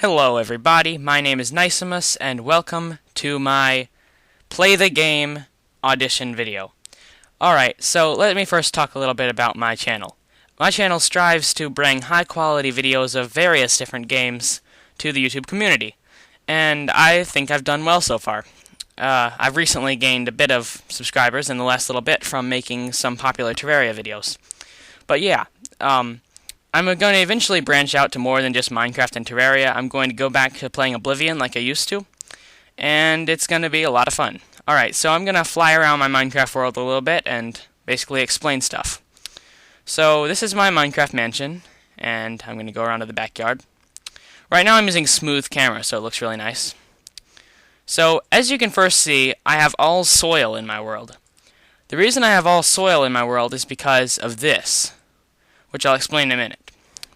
Hello everybody, my name is Nycimus and welcome to my Play the Game Audition video. Alright, so let me first talk a little bit about my channel. My channel strives to bring high quality videos of various different games to the YouTube community, and I think I've done well so far. I've recently gained a bit of subscribers in the last little bit from making some popular Terraria videos. But yeah, I'm going to eventually branch out to more than just Minecraft and Terraria. I'm going to go back to playing Oblivion like I used to, and it's going to be a lot of fun. Alright, so I'm going to fly around my Minecraft world a little bit and basically explain stuff. So this is my Minecraft mansion, and I'm going to go around to the backyard. Right now I'm using smooth camera, so it looks really nice. So, as you can first see, I have all soil in my world. The reason I have all soil in my world is because of this, which I'll explain in a minute.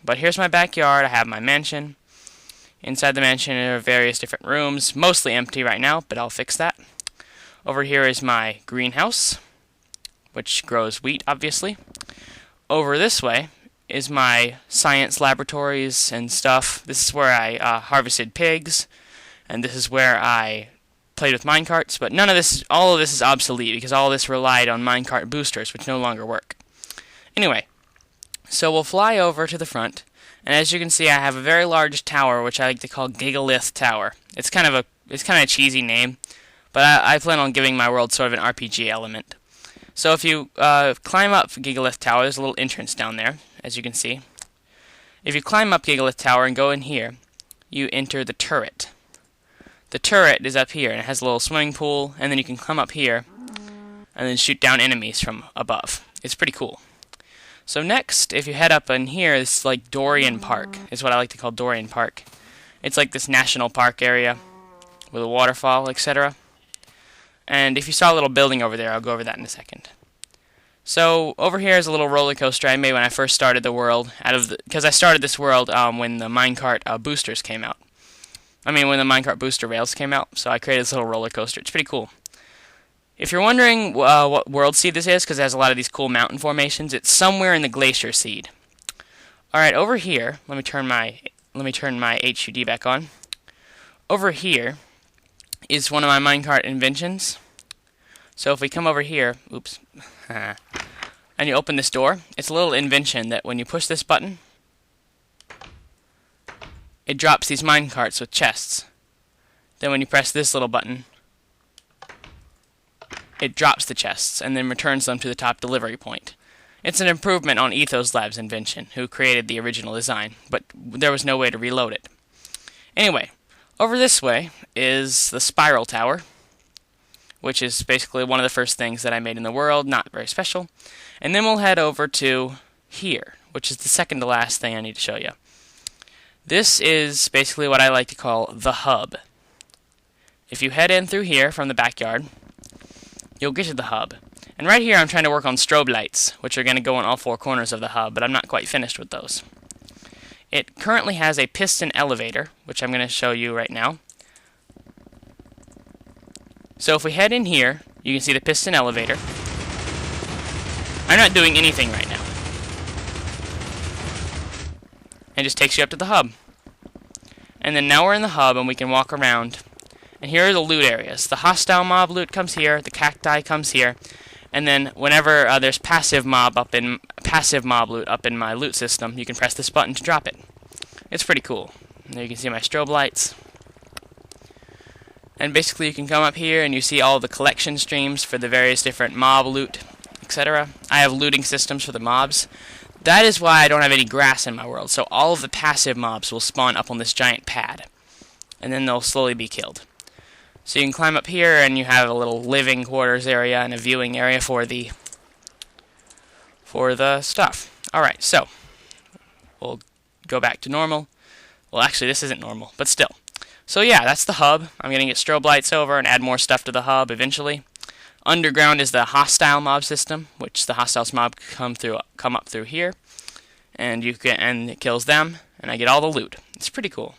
But here's my backyard. I have my mansion. Inside the mansion are various different rooms, mostly empty right now, but I'll fix that. Over here is my greenhouse, which grows wheat, obviously. Over this way is my science laboratories and stuff. This is where I harvested pigs, and this is where I played with minecarts, but all of this is obsolete because all of this relied on minecart boosters, which no longer work. Anyway, so we'll fly over to the front, and as you can see, I have a very large tower, which I like to call Gigalith Tower. It's kind of a cheesy name, but I plan on giving my world sort of an RPG element. So if you climb up Gigalith Tower, there's a little entrance down there, as you can see. If you climb up Gigalith Tower and go in here, you enter the turret. The turret is up here, and it has a little swimming pool, and then you can come up here and then shoot down enemies from above. It's pretty cool. So next, if you head up in here, it's like Dorian Park. It's what I like to call Dorian Park. It's like this national park area with a waterfall, etc. And if you saw a little building over there, I'll go over that in a second. So over here is a little roller coaster I made when I first started the world, because I started this world when the minecart boosters came out. When the minecart booster rails came out, so I created this little roller coaster. It's pretty cool. If you're wondering what world seed this is, because it has a lot of these cool mountain formations, it's somewhere in the glacier seed. Alright, over here, let me turn my HUD back on. Over here is one of my minecart inventions. So if we come over here, and you open this door, it's a little invention that when you push this button, it drops these minecarts with chests. Then when you press this little button, it drops the chests and then returns them to the top delivery point. It's an improvement on Ethos Labs' invention, who created the original design, but there was no way to reload it. Anyway, over this way is the Spiral Tower, which is basically one of the first things that I made in the world, not very special. And then we'll head over to here, which is the second to last thing I need to show you. This is basically what I like to call the hub. If you head in through here from the backyard, you'll get to the hub. And right here I'm trying to work on strobe lights, which are going to go on all four corners of the hub, but I'm not quite finished with those. It currently has a piston elevator, which I'm going to show you right now. So if we head in here, you can see the piston elevator. I'm not doing anything right now. It just takes you up to the hub. And then now we're in the hub and we can walk around. And here are the loot areas. The hostile mob loot comes here, the cacti comes here, and then whenever there's passive mob loot up in my loot system, you can press this button to drop it. It's pretty cool. And there you can see my strobe lights. And basically you can come up here and you see all the collection streams for the various different mob loot, etc. I have looting systems for the mobs. That is why I don't have any grass in my world, so all of the passive mobs will spawn up on this giant pad, and then they'll slowly be killed. So you can climb up here and you have a little living quarters area and a viewing area for the stuff. Alright, so we'll go back to normal. Well, actually this isn't normal, but still. So yeah, that's the hub. I'm going to get strobe lights over and add more stuff to the hub eventually. Underground is the hostile mob system, which the hostiles mob come up through here, and it kills them, and I get all the loot. It's pretty cool.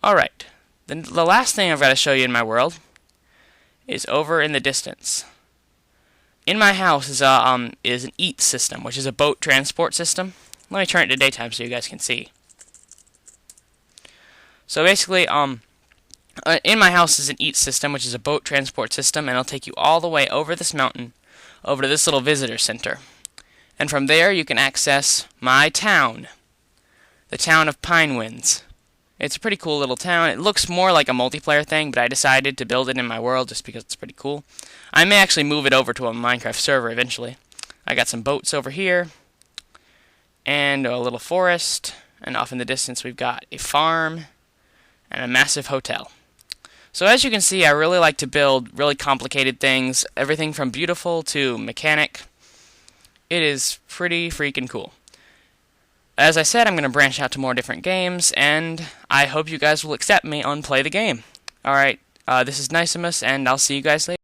Alright, then the last thing I've got to show you in my world is over in the distance. In my house is an EAT system, which is a boat transport system. Let me turn it to daytime so you guys can see. So basically, in my house is an EAT system, which is a boat transport system, and it'll take you all the way over this mountain, over to this little visitor center. And from there, you can access my town, the town of Pinewinds. It's a pretty cool little town. It looks more like a multiplayer thing, but I decided to build it in my world just because it's pretty cool. I may actually move it over to a Minecraft server eventually. I got some boats over here, and a little forest, and off in the distance we've got a farm, and a massive hotel. So as you can see, I really like to build really complicated things, everything from beautiful to mechanic. It is pretty freaking cool. As I said, I'm going to branch out to more different games, and I hope you guys will accept me on Play the Game. Alright, this is Nycimus, and I'll see you guys later.